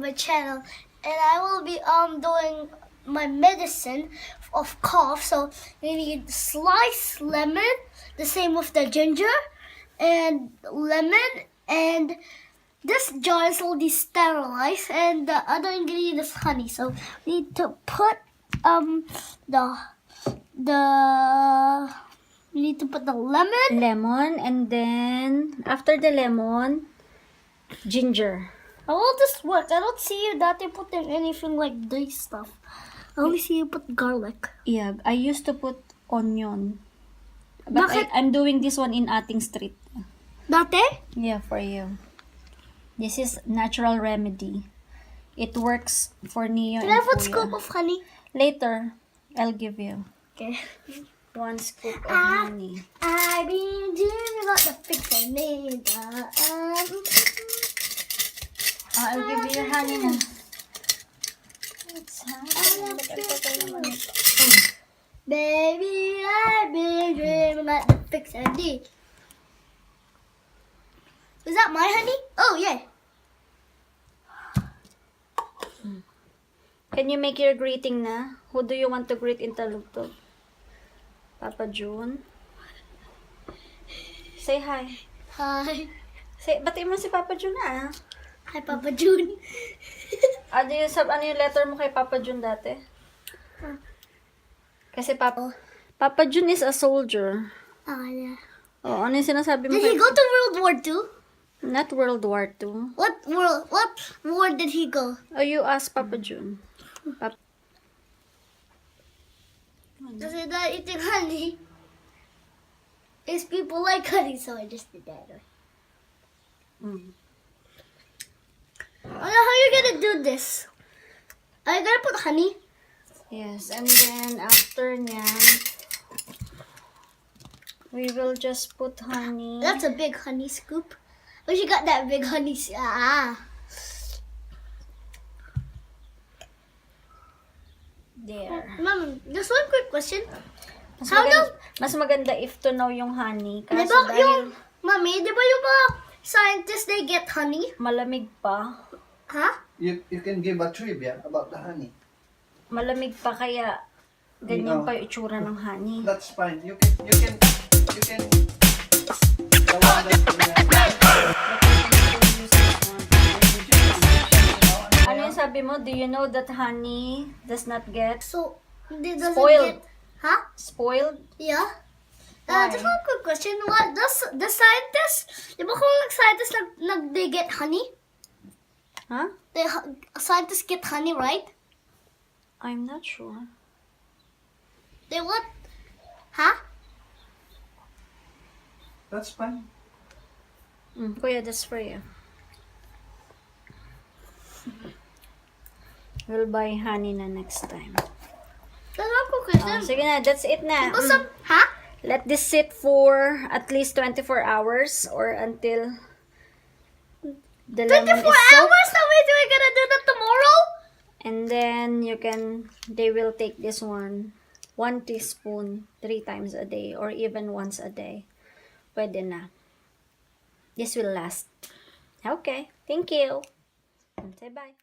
my channel, and I will be doing my medicine of cough. So you need sliced lemon, the same with the ginger, and lemon, and this jar is already sterilized, and the other ingredient is honey. So we need to put we need to put the Lemon, and then after the lemon, ginger. How will this work? I don't see you that you putting anything like this stuff. I only see you put garlic. Yeah, I used to put onion. But Bakit? I'm doing this one in Ating Street. Dati? Yeah, for you. This is natural remedy. It works for Neo Can I and put Kuya. scoop of honey? Later, I'll give you Okay. 1 scoop of honey. I've been dreaming about the fix I made. I'll give you your honey na. Baby, I've been dreaming about the fix I did. Is that my honey? Oh, yeah. Can you make your greeting na? Who do you want to greet in Talugtog? Papa June? Say hi. Hi. Say, batiin mo si Papa June na. Hi, Papa June. Ano yung letter mo kay Papa June dati? Kasi Papa June is a soldier. Oh, yeah. Oh, ano yung sinasabi mo Did he kay... go to World War II? Not World War II. What war did he go? Oh, you ask Papa June. Kasi not eating honey. Is people like honey, so I just did that. Mm. I know how you're gonna do this. Are you gonna put honey? Yes, and then after nyan, we will just put honey. That's a big honey scoop. Oh, she got that big honey. There. Mom, just one quick question. Mas How maganda, mas maganda if to know yung honey. Di Kaso ba dahil Mommy, di ba yung mga scientists, they get honey? malamig pa, Huh? You can give a trivia about the honey. malamig pa kaya ganyan No. pa yung itsura ng honey. That's fine. You can the one Ano yung sabi mo? Do you know that honey does not get So, they doesn't Spoiled. get... Huh? spoiled? Yeah. Why? Just one quick question. What does the scientists? Di ba kung scientists they get honey? Huh? Scientists get honey, right? I'm not sure. They what? Huh? that's fine. Kuya, that's for you. We'll buy honey na next time. That's one quick question. Sige na, that's it na. But some, huh? Let this sit for at least 24 hours or until the 24 lemon is hours? soaked. Now wait, we're gonna do that tomorrow? And then they will take this one, 1 teaspoon 3 times a day or even once a day. Pwede na. This will last. Okay, thank you. Say bye.